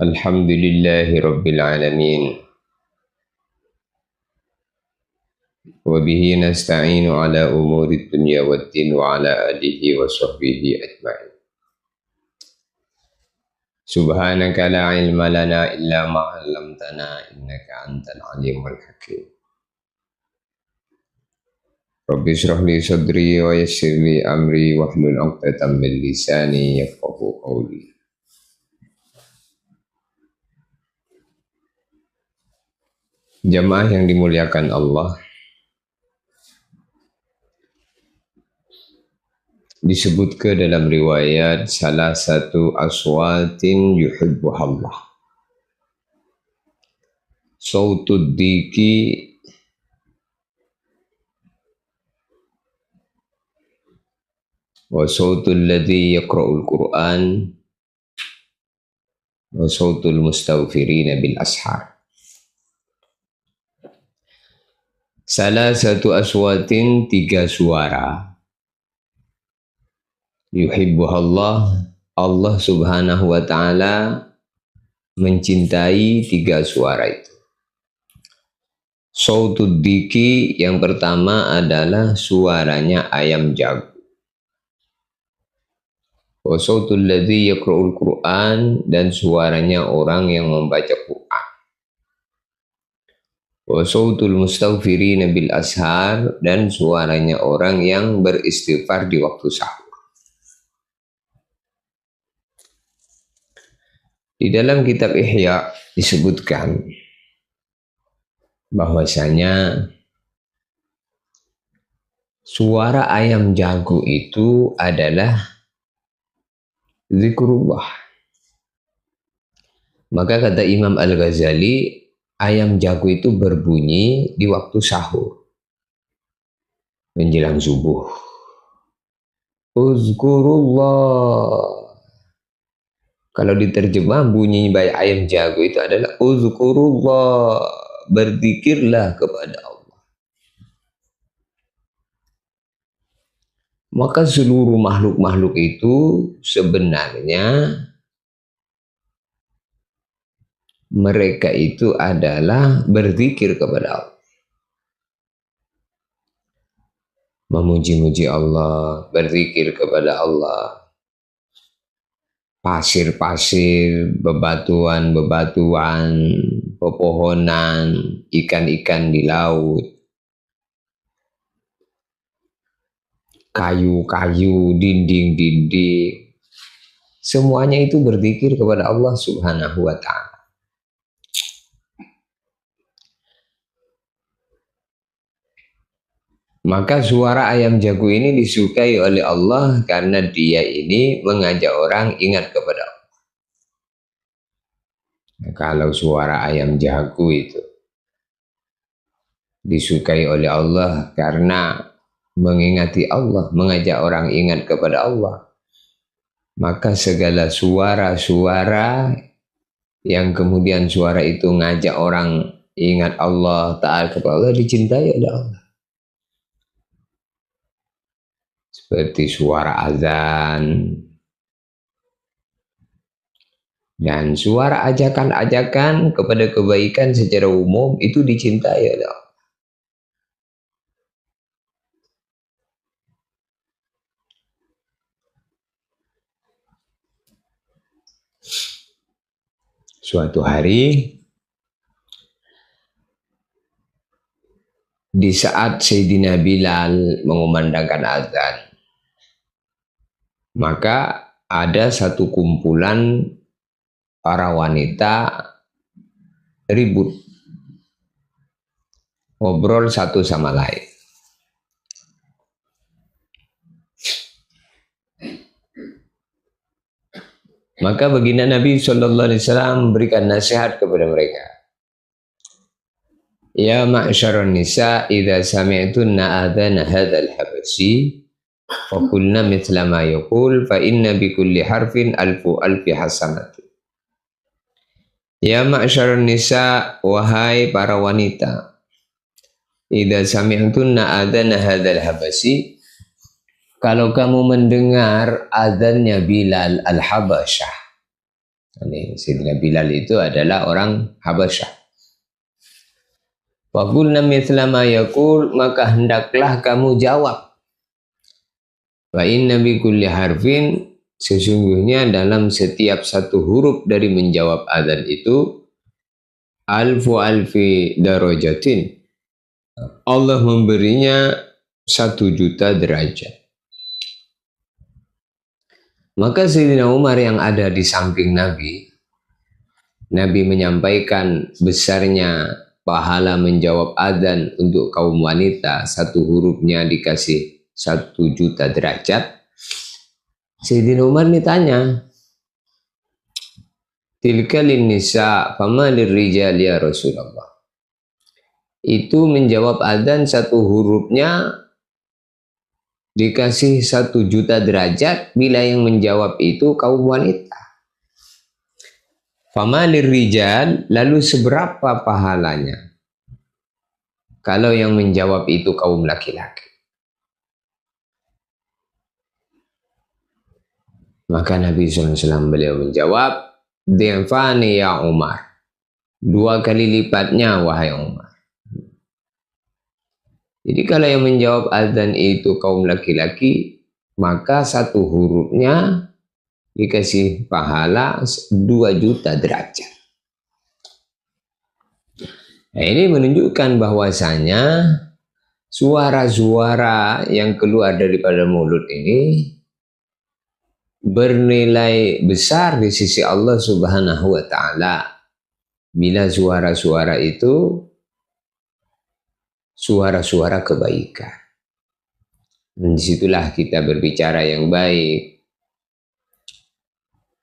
Alhamdulillahi Rabbil Alamin. Wabihi nasta'inu ala umuri dunya waddin wa ala alihi wa sahbihi ajma'in. Subhanaka la ilma lana illa ma 'allamtana innaka antal alimul hakim. Rabbi shrah li sadri wa yassir li amri wahlul 'uqdatam min lisani yafqahu qawli. Jamaah yang dimuliakan Allah, disebut ke dalam riwayat salah satu aswatin yuhibbuhallah. Sautud diki wa sautul ladzi yaqra'ul Qur'an wa sautul mustaghfirina bil ashar. Salah satu aswatin, tiga suara. Yuhibbuhallah, Allah subhanahu wa ta'ala mencintai tiga suara itu. Sautud diki, yang pertama adalah suaranya ayam jago. Wa sautul ladzi yaqra'ul Qur'an, dan suaranya orang yang membaca Qur'an. Wa sautul mustaghfirina bil ashar, dan suaranya orang yang beristighfar di waktu sahur. Di dalam kitab Ihya disebutkan bahwasanya suara ayam jago itu adalah zikrullah. Maka kata Imam Al-Ghazali, ayam jago itu berbunyi di waktu sahur, menjelang subuh. Uzkurullah. Kalau diterjemah, bunyi bayi ayam jago itu adalah uzkurullah, berzikirlah kepada Allah. Maka seluruh makhluk-makhluk itu sebenarnya mereka itu adalah berzikir kepada Allah. Memuji-muji Allah, berzikir kepada Allah. Pasir-pasir, bebatuan-bebatuan, pepohonan, ikan-ikan di laut, kayu-kayu, dinding-dinding, semuanya itu berzikir kepada Allah subhanahu wa ta'ala. Maka suara ayam jago ini disukai oleh Allah karena dia ini mengajak orang ingat kepada Allah. Nah, kalau suara ayam jago itu disukai oleh Allah karena mengingati Allah, mengajak orang ingat kepada Allah, maka segala suara-suara yang kemudian suara itu ngajak orang ingat Allah, taat kepada Allah, dicintai oleh Allah. Seperti suara azan dan suara ajakan-ajakan kepada kebaikan secara umum itu dicintai oleh Allah. Suatu hari, di saat Sayyidina Bilal mengumandangkan azan, maka ada satu kumpulan para wanita ribut, ngobrol satu sama lain. Maka baginda Nabi SAW memberikan nasihat kepada mereka. Ya ma'syarun nisa, idza sami'tunna adhana hadzal habasi faqulna mithla ma yaqul fa inna bi kulli harfin alfu hasanati. Ya ma'syarun nisa, wahai para wanita, idza sami'tunna adhana hadzal habasi, kalau kamu mendengar azannya Bilal Al-Habasyah, Sayyidina Bilal itu adalah orang Habasyah. Wa qulna mithla ma yaqul, maka hendaklah kamu jawab. Wa inna bi kulli harfin, sesungguhnya dalam setiap satu huruf dari menjawab adzan itu alfu alfi darajatin, Allah memberinya 1.000.000 derajat. Maka Sayyidina Umar yang ada di samping Nabi menyampaikan besarnya pahala menjawab adzan untuk kaum wanita, satu hurufnya dikasih 1.000.000 derajat. Sayyidina Umar ditanya, tilka linnisa fama lirrijal ya Rasulullah. Itu menjawab adzan satu hurufnya dikasih 1.000.000 derajat, bila yang menjawab itu kaum wanita. Fama lirrijal, lalu seberapa pahalanya kalau yang menjawab itu kaum laki-laki? Maka Nabi SAW beliau menjawab, Di'fani ya Umar, 2 kali lipatnya wahai Umar. Jadi kalau yang menjawab adzan itu kaum laki-laki, maka satu hurufnya dikasih pahala 2.000.000 derajat. Nah, ini menunjukkan bahwasanya suara-suara yang keluar daripada mulut ini bernilai besar di sisi Allah Subhanahu wa Ta'ala. Bila suara-suara itu suara-suara kebaikan, dan disitulah kita berbicara yang baik.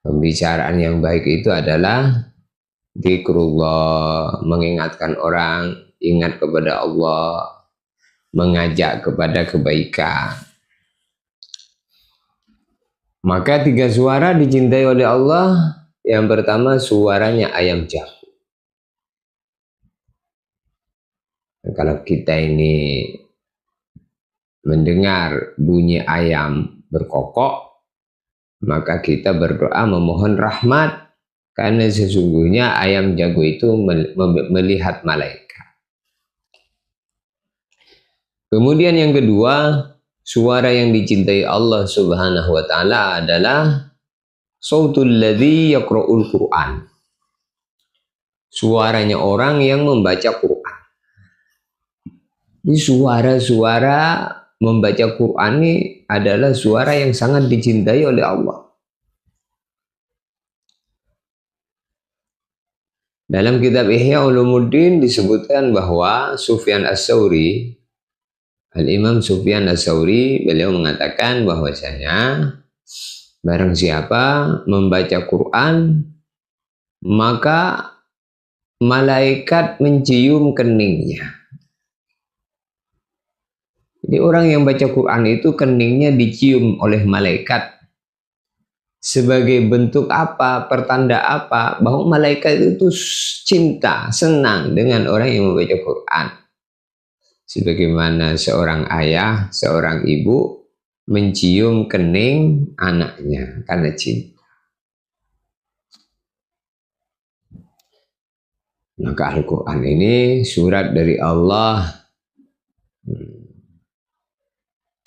Pembicaraan yang baik itu adalah zikrullah, mengingatkan orang, ingat kepada Allah, mengajak kepada kebaikan. Maka 3 suara dicintai oleh Allah. Yang pertama, suaranya ayam jago. Kalau kita ini mendengar bunyi ayam berkokok, maka kita berdoa memohon rahmat, karena sesungguhnya ayam jago itu melihat malaikat. Kemudian yang kedua, suara yang dicintai Allah Subhanahu wa Ta'ala adalah sautul ladzi yaqra'ul Qur'an. Suaranya orang yang membaca Quran. Ini suara-suara membaca Quran ini adalah suara yang sangat dicintai oleh Allah. Dalam kitab Ihya Ulumuddin disebutkan bahwa Sufyan Ats-Tsauri, Al-Imam Sufyan Ats-Tsauri, beliau mengatakan bahwasanya barang siapa membaca Quran, maka malaikat mencium keningnya. Jadi orang yang baca Quran itu keningnya dicium oleh malaikat. Sebagai bentuk apa, pertanda apa, bahwa malaikat itu cinta, senang dengan orang yang membaca Quran. Sebagaimana seorang ayah, seorang ibu mencium kening anaknya karena cinta. Maka Al-Quran ini surat dari Allah,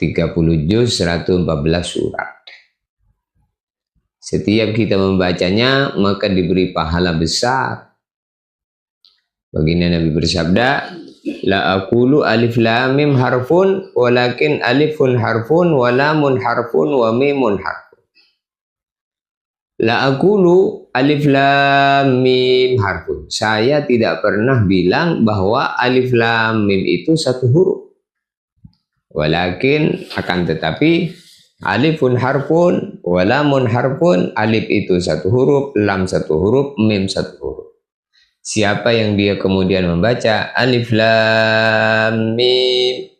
30 juz, 114 surat. Setiap kita membacanya maka diberi pahala besar. Baginda Nabi bersabda, la aqulu alif lam mim harfun walakin alifun harfun wa lamun harfun wa mimun harfun. La aqulu alif lam mim harfun. Saya tidak pernah bilang bahwa alif lam mim itu satu huruf. Walakin, akan tetapi, alifun harfun, walamun harfun, alif itu satu huruf, lam satu huruf, mim satu huruf. Siapa yang dia kemudian membaca alif lam mim,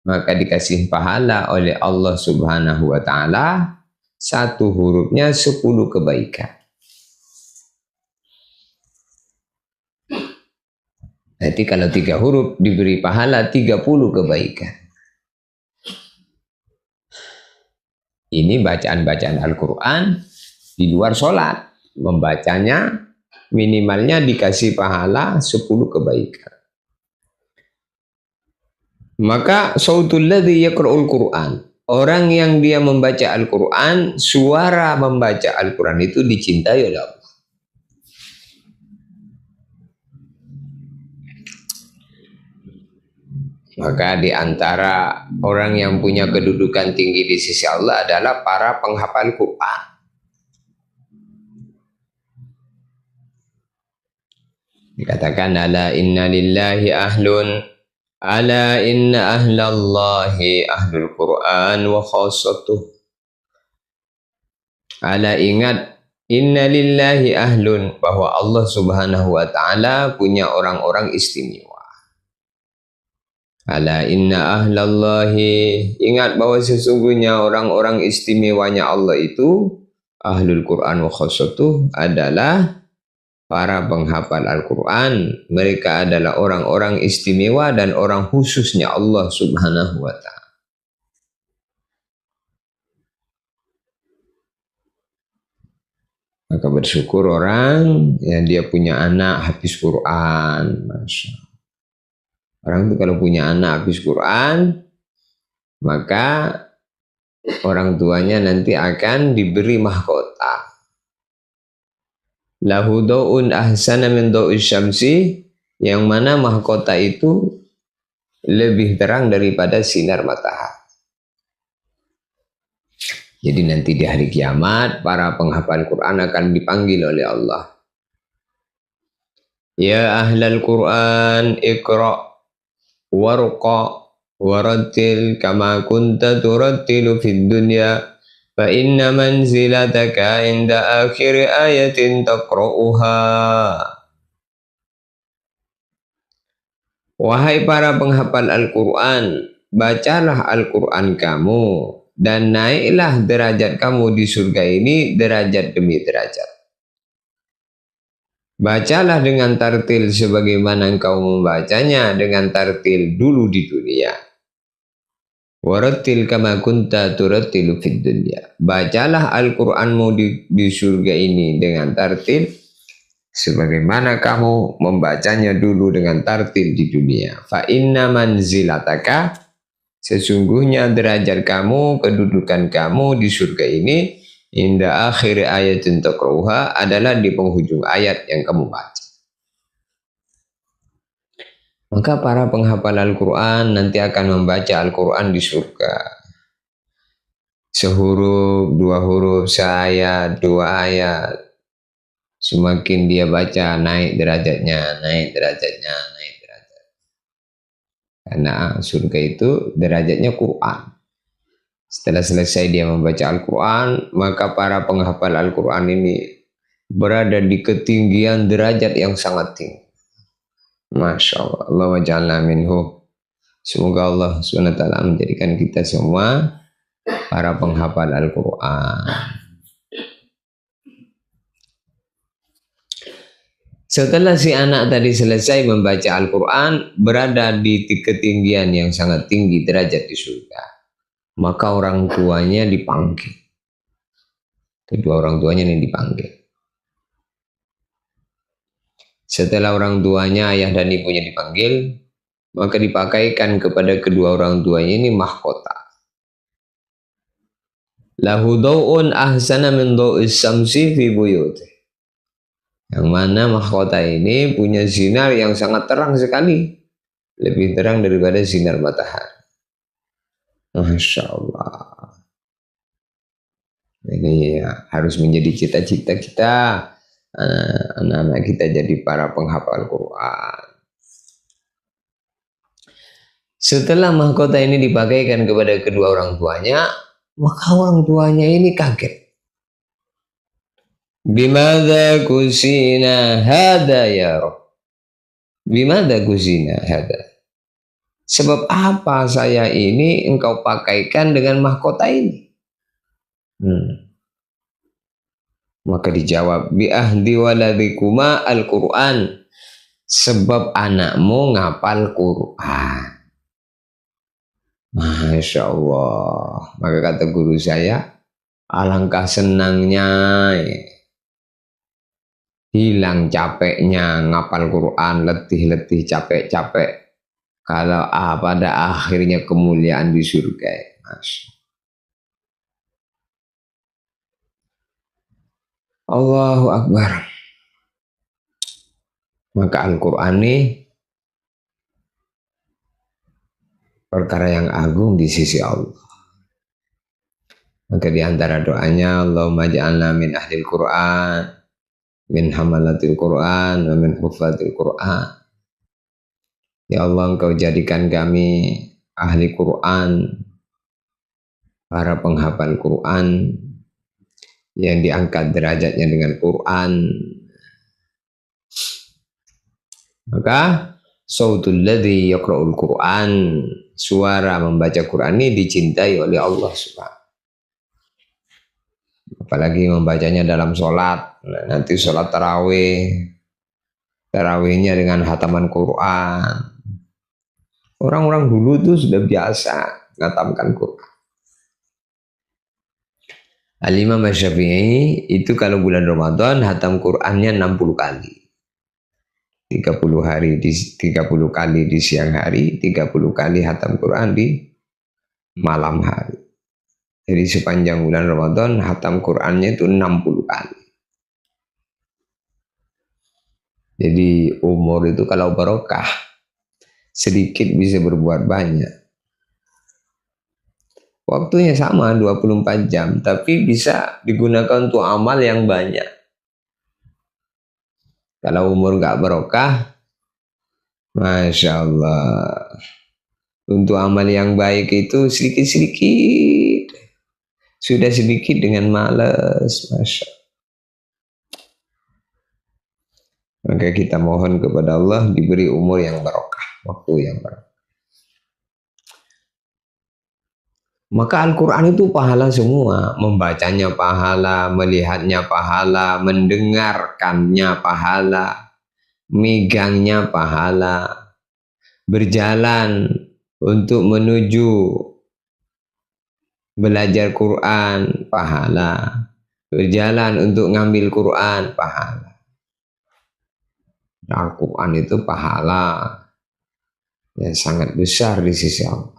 maka dikasih pahala oleh Allah Subhanahu wa Ta'ala, satu hurufnya 10 kebaikan. Jadi kalau 3 huruf diberi pahala 30 kebaikan. Ini bacaan-bacaan Al-Quran di luar sholat. membacanya minimalnya dikasih pahala 10 kebaikan. Maka sautul ladzi yaqra'ul Qur'an, orang yang dia membaca Al-Qur'an, suara membaca Al-Qur'an itu dicintai oleh Allah. Maka di antara orang yang punya kedudukan tinggi di sisi Allah adalah para penghafal Quran. Dikatakan ala inna lillahi ahlun, ala inna ahlallahi ahlul Quran wa khassatuh. Ala ingat, inna lillahi ahlun, bahwa Allah subhanahu wa ta'ala punya orang-orang istimewa. Ala inna ahlallahi, ingat bahwa sesungguhnya orang-orang istimewanya Allah itu ahlul Quran wa khassatuh adalah para penghafal Al-Quran. Mereka adalah orang-orang istimewa dan orang khususnya Allah subhanahu wa ta'ala. Maka bersyukur orang yang dia punya anak hafiz Quran. Masya Allah. Orang itu kalau punya anak hafiz Quran, maka orang tuanya nanti akan diberi mahkota. Lahu da'un ahsana min da'us syamsi, yang mana mahkota itu lebih terang daripada sinar matahari. Jadi nanti di hari kiamat para penghafal Quran akan dipanggil oleh Allah. Ya ahlal Quran iqra' warqa warattil kama kunta turattilu fid dunya fa inna manzilataka inda akhir ayatin taqra'uha. Wahai para penghafal Al-Quran, bacalah Al-Quran kamu dan naiklah derajat kamu di surga ini derajat demi derajat. Bacalah dengan tartil sebagaimana engkau membacanya dengan tartil dulu di dunia. Warattil kama kunta turattilu fid dunya. Bacalah Al-Qur'anmu di surga ini dengan tartil sebagaimana kamu membacanya dulu dengan tartil di dunia. Fa inna manzilataka, sesungguhnya derajat kamu, kedudukan kamu di surga ini inda akhir ayatin taqra'uha, adalah di penghujung ayat yang kamu baca. Maka para penghafal Al-Quran nanti akan membaca Al-Quran di surga. Sehuruf, 2 huruf, seayat, 2 ayat. Semakin dia baca, naik derajatnya, naik derajatnya, naik derajat. Karena surga itu derajatnya Quran. Setelah selesai dia membaca Al-Quran, maka para penghafal Al-Quran ini berada di ketinggian derajat yang sangat tinggi. Masya Allah. Allah wa ja'alna minhu. Semoga Allah SWT menjadikan kita semua para penghafal Al-Quran. Setelah si anak tadi selesai membaca Al-Quran, berada di ketinggian yang sangat tinggi derajat di surga, maka orang tuanya dipanggil. Kedua orang tuanya ini dipanggil. Setelah orang tuanya, ayah dan ibunya dipanggil, maka dipakaikan kepada kedua orang tuanya ini mahkota. Lahu daw'un ahsana min daw'is samsi fi buyutih. Yang mana mahkota ini punya sinar yang sangat terang sekali. Lebih terang daripada sinar matahari. Masya Allah. Ini ya, harus menjadi cita-cita kita. Anak-anak kita jadi para penghafal Quran. Setelah mahkota ini dipakaikan kepada kedua orang tuanya, maka orang tuanya ini kaget. Bimadza kusina hada ya Rabb. Bimadza kusina hada. Sebab apa saya ini engkau pakaikan dengan mahkota ini? Maka dijawab, bi ahdi waladikuma al-Quran, sebab anakmu ngapal Quran. Masya Allah. Maka kata guru saya, alangkah senangnya hilang capeknya ngapal Quran, letih-letih, capek-capek. Kalau pada akhirnya kemuliaan di surga. Allahu Akbar. Maka Al-Quran ini perkara yang agung di sisi Allah. Maka di antara doanya, Allahumma ja'alna min ahlil Quran, min hamalatil Quran, wa min hufatil Quran. Ya Allah, Engkau jadikan kami ahli Quran, para penghafal Quran, yang diangkat derajatnya dengan Quran. Maka sautul ladzi yaqra'ul Quran, suara membaca Quran ini dicintai oleh Allah Subhanahu. Apalagi membacanya dalam sholat. Nah, nanti sholat tarawihnya dengan hataman Quran. Orang-orang dulu tuh sudah biasa ngatamkan Quran. Al-Imam Syafi'i itu kalau bulan Ramadan hatam Qurannya 60 kali. 30 kali di siang hari, 30 kali hatam Quran di malam hari. Jadi sepanjang bulan Ramadan hatam Qurannya itu 60 kali. Jadi umur itu kalau barokah, sedikit bisa berbuat banyak. Waktunya sama 24 jam, tapi bisa digunakan untuk amal yang banyak. Kalau umur nggak barokah, Masya Allah, untuk amal yang baik itu sedikit-sedikit. Sudah sedikit dengan malas, Masya Allah. Maka kita mohon kepada Allah diberi umur yang barokah, waktu yang barokah. Maka Al-Quran itu pahala semua. Membacanya pahala, melihatnya pahala, mendengarkannya pahala, megangnya pahala, berjalan untuk menuju belajar Quran pahala, berjalan untuk ngambil Quran pahala. Al-Quran itu pahala yang sangat besar di sisi Allah.